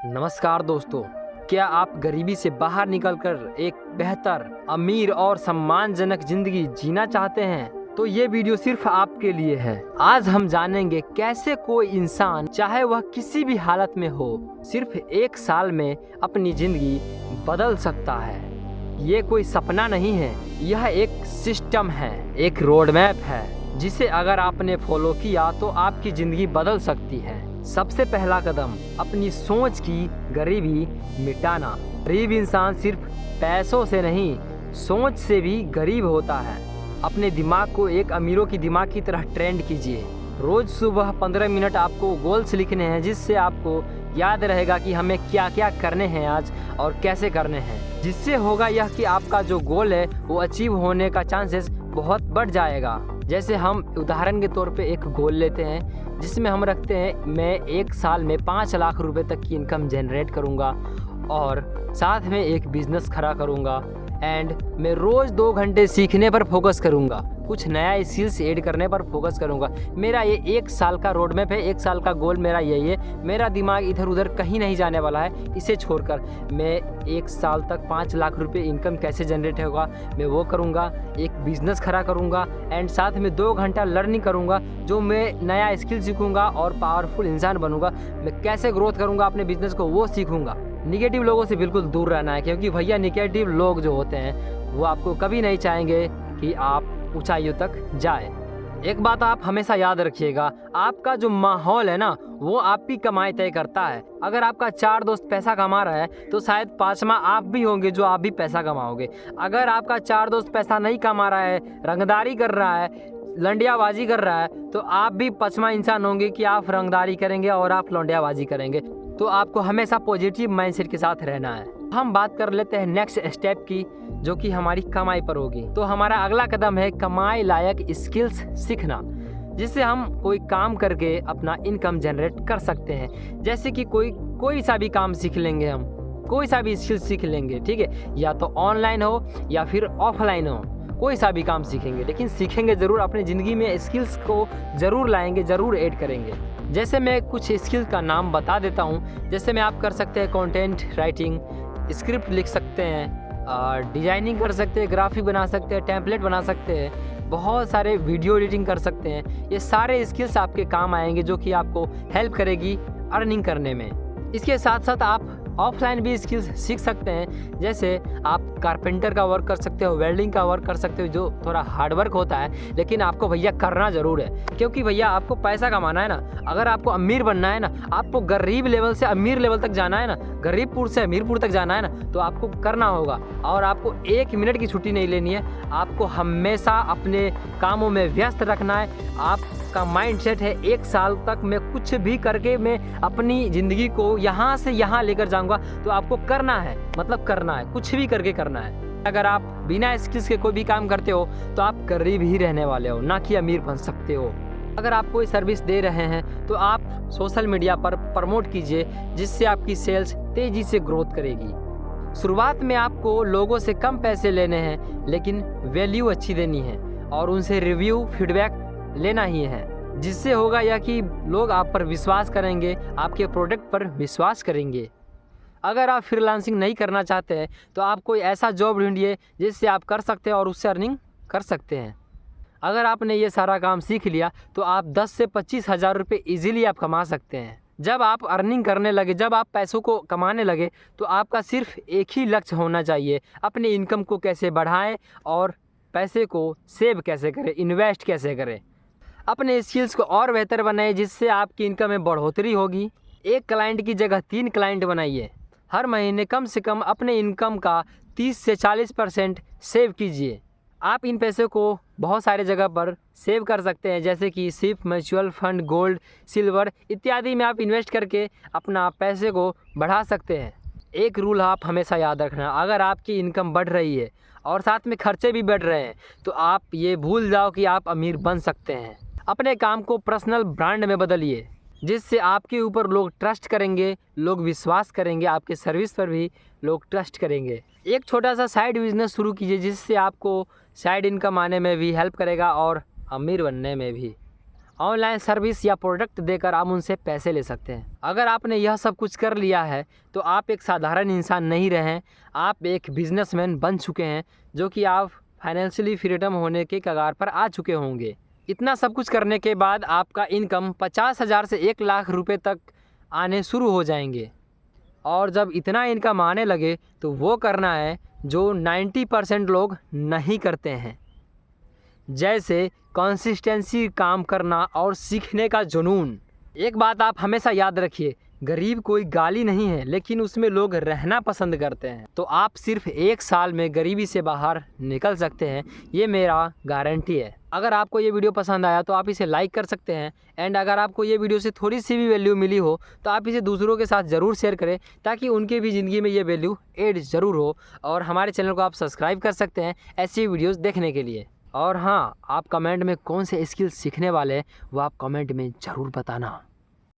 नमस्कार दोस्तों, क्या आप गरीबी से बाहर निकलकर एक बेहतर, अमीर और सम्मानजनक जिंदगी जीना चाहते हैं? तो ये वीडियो सिर्फ आपके लिए है। आज हम जानेंगे कैसे कोई इंसान, चाहे वह किसी भी हालत में हो, सिर्फ 1 साल में अपनी जिंदगी बदल सकता है। ये कोई सपना नहीं है, यह एक सिस्टम है, एक रोड मैप है, जिसे अगर आपने फॉलो किया तो आपकी जिंदगी बदल सकती है। सबसे पहला कदम, अपनी सोच की गरीबी मिटाना। गरीब इंसान सिर्फ पैसों से नहीं, सोच से भी गरीब होता है। अपने दिमाग को एक अमीरों की दिमाग की तरह ट्रेंड कीजिए। रोज सुबह 15 मिनट आपको गोल्स लिखने हैं, जिससे आपको याद रहेगा कि हमें क्या क्या करने हैं आज और कैसे करने हैं। जिससे होगा यह कि आपका जो गोल है वो अचीव होने का चांसेस बहुत बढ़ जाएगा। जैसे हम उदाहरण के तौर पे एक गोल लेते हैं, जिसमें हम रखते हैं मैं 1 साल में 5 लाख रुपए तक की इनकम जनरेट करूंगा और साथ में एक बिजनेस खड़ा करूंगा एंड मैं रोज़ 2 घंटे सीखने पर फोकस करूंगा, कुछ नया स्किल्स ऐड करने पर फोकस करूंगा। मेरा ये 1 साल का रोड मैप है, 1 साल का गोल मेरा यही है। मेरा दिमाग इधर उधर कहीं नहीं जाने वाला है। इसे छोड़कर मैं 1 साल तक 5 लाख रुपए इनकम कैसे जनरेट होगा मैं वो करूंगा, एक बिजनेस खड़ा करूंगा एंड साथ में 2 घंटा लर्निंग करूंगा, जो मैं नया स्किल सीखूंगा और पावरफुल इंसान बनूंगा। मैं कैसे ग्रोथ करूंगा अपने बिजनेस को वो सीखूंगा। निगेटिव लोगों से बिल्कुल दूर रहना है, क्योंकि भैया निगेटिव लोग जो होते हैं वो आपको कभी नहीं चाहेंगे कि आप ऊंचाइयों तक जाए। एक बात आप हमेशा याद रखिएगा, आपका जो माहौल है ना वो आपकी कमाई तय करता है। अगर आपका 4 दोस्त पैसा कमा रहा है तो शायद 5वां आप भी होंगे जो आप भी पैसा कमाओगे। अगर आपका 4 दोस्त पैसा नहीं कमा रहा है, रंगदारी कर रहा है, लंडियाबाजी कर रहा है, तो आप भी 5वां इंसान होंगे कि आप रंगदारी करेंगे और आप लंडियाबाजी करेंगे। तो आपको हमेशा पॉजिटिव माइंडसेट के साथ रहना है। हम बात कर लेते हैं नेक्स्ट स्टेप की, जो कि हमारी कमाई पर होगी। तो हमारा अगला कदम है कमाई लायक स्किल्स सीखना, जिससे हम कोई काम करके अपना इनकम जनरेट कर सकते हैं। जैसे कि कोई सा भी काम सीख लेंगे, हम कोई सा भी स्किल सीख लेंगे, ठीक है, या तो ऑनलाइन हो या फिर ऑफलाइन हो, कोई सा भी काम सीखेंगे, लेकिन सीखेंगे ज़रूर। अपनी ज़िंदगी में स्किल्स को ज़रूर लाएंगे, ज़रूर ऐड करेंगे। जैसे मैं कुछ स्किल का नाम बता देता हूँ। जैसे में आप कर सकते हैं कंटेंट राइटिंग, स्क्रिप्ट लिख सकते हैं, डिजाइनिंग कर सकते हैं, ग्राफिक बना सकते हैं, टेम्पलेट बना सकते हैं, बहुत सारे वीडियो एडिटिंग कर सकते हैं। ये सारे स्किल्स आपके काम आएंगे, जो कि आपको हेल्प करेगी अर्निंग करने में। इसके साथ साथ आप ऑफलाइन भी स्किल्स सीख सकते हैं। जैसे आप कारपेंटर का वर्क कर सकते हो, वेल्डिंग का वर्क कर सकते हो, जो थोड़ा हार्ड वर्क होता है, लेकिन आपको भैया करना ज़रूर है, क्योंकि भैया आपको पैसा कमाना है ना। अगर आपको अमीर बनना है ना, आपको गरीब लेवल से अमीर लेवल तक जाना है ना, गरीबपुर से अमीरपुर तक जाना है ना, तो आपको करना होगा। और आपको 1 मिनट की छुट्टी नहीं लेनी है, आपको हमेशा अपने कामों में व्यस्त रखना है। आपका माइंडसेट है 1 साल तक मैं कुछ भी करके मैं अपनी ज़िंदगी को यहाँ से यहाँ लेकर जाऊँगा। तो आपको करना है, मतलब करना है, कुछ भी करके करना है। अगर आप बिना स्किल्स के कोई भी काम करते हो तो आप गरीब ही रहने वाले हो, ना कि अमीर बन सकते हो। अगर आप कोई सर्विस दे रहे हैं तो आप सोशल मीडिया पर प्रमोट कीजिए, जिससे आपकी सेल्स तेज़ी से ग्रोथ करेगी। शुरुआत में आपको लोगों से कम पैसे लेने हैं, लेकिन वैल्यू अच्छी देनी है और उनसे रिव्यू फीडबैक लेना ही है। जिससे होगा यह कि लोग आप पर विश्वास करेंगे, आपके प्रोडक्ट पर विश्वास करेंगे। अगर आप फ्रीलांसिंग नहीं करना चाहते हैं तो आप कोई ऐसा जॉब ढूंढिए जिससे आप कर सकते हैं और उससे अर्निंग कर सकते हैं। अगर आपने ये सारा काम सीख लिया तो आप 10 से 25 हज़ार रुपये ईजिली आप कमा सकते हैं। जब आप अर्निंग करने लगे, जब आप पैसों को कमाने लगे, तो आपका सिर्फ एक ही लक्ष्य होना चाहिए, अपनी इनकम को कैसे बढ़ाएं और पैसे को सेव कैसे करें, इन्वेस्ट कैसे करें। अपने स्किल्स को और बेहतर बनाइए, जिससे आपकी इनकम में बढ़ोतरी होगी। 1 क्लाइंट की जगह 3 क्लाइंट बनाइए। हर महीने कम से कम अपने इनकम का 30 से 40% सेव कीजिए। आप इन पैसे को बहुत सारे जगह पर सेव कर सकते हैं, जैसे कि सिर्फ म्यूचुअल फंड, गोल्ड, सिल्वर इत्यादि में आप इन्वेस्ट करके अपना पैसे को बढ़ा सकते हैं। एक रूल आप हमेशा याद रखना, अगर आपकी इनकम बढ़ रही है और साथ में खर्चे भी बढ़ रहे हैं तो आप ये भूल जाओ कि आप अमीर बन सकते हैं। अपने काम को पर्सनल ब्रांड में बदलिए, जिससे आपके ऊपर लोग ट्रस्ट करेंगे, लोग विश्वास करेंगे, आपके सर्विस पर भी लोग ट्रस्ट करेंगे। एक छोटा सा साइड बिजनेस शुरू कीजिए, जिससे आपको साइड इनकम आने में भी हेल्प करेगा और अमीर बनने में भी। ऑनलाइन सर्विस या प्रोडक्ट देकर आप उनसे पैसे ले सकते हैं। अगर आपने यह सब कुछ कर लिया है तो आप एक साधारण इंसान नहीं रहे, आप एक बिजनेसमैन बन चुके हैं, जो कि आप फाइनेंशियली फ्रीडम होने के कगार पर आ चुके होंगे। इतना सब कुछ करने के बाद आपका इनकम 50,000 से 1 लाख रुपए तक आने शुरू हो जाएंगे। और जब इतना इनकम आने लगे तो वो करना है जो 90% लोग नहीं करते हैं, जैसे कंसिस्टेंसी काम करना और सीखने का जुनून। एक बात आप हमेशा याद रखिए, गरीब कोई गाली नहीं है, लेकिन उसमें लोग रहना पसंद करते हैं। तो आप सिर्फ 1 साल में गरीबी से बाहर निकल सकते हैं, ये मेरा गारंटी है। अगर आपको ये वीडियो पसंद आया तो आप इसे लाइक कर सकते हैं, एंड अगर आपको ये वीडियो से थोड़ी सी भी वैल्यू मिली हो तो आप इसे दूसरों के साथ ज़रूर शेयर करें, ताकि उनके भी ज़िंदगी में ये वैल्यू ऐड ज़रूर हो। और हमारे चैनल को आप सब्सक्राइब कर सकते हैं ऐसी वीडियोज़ देखने के लिए। और हाँ, आप कमेंट में कौन से स्किल सीखने वाले हैं वो आप कमेंट में ज़रूर बताना।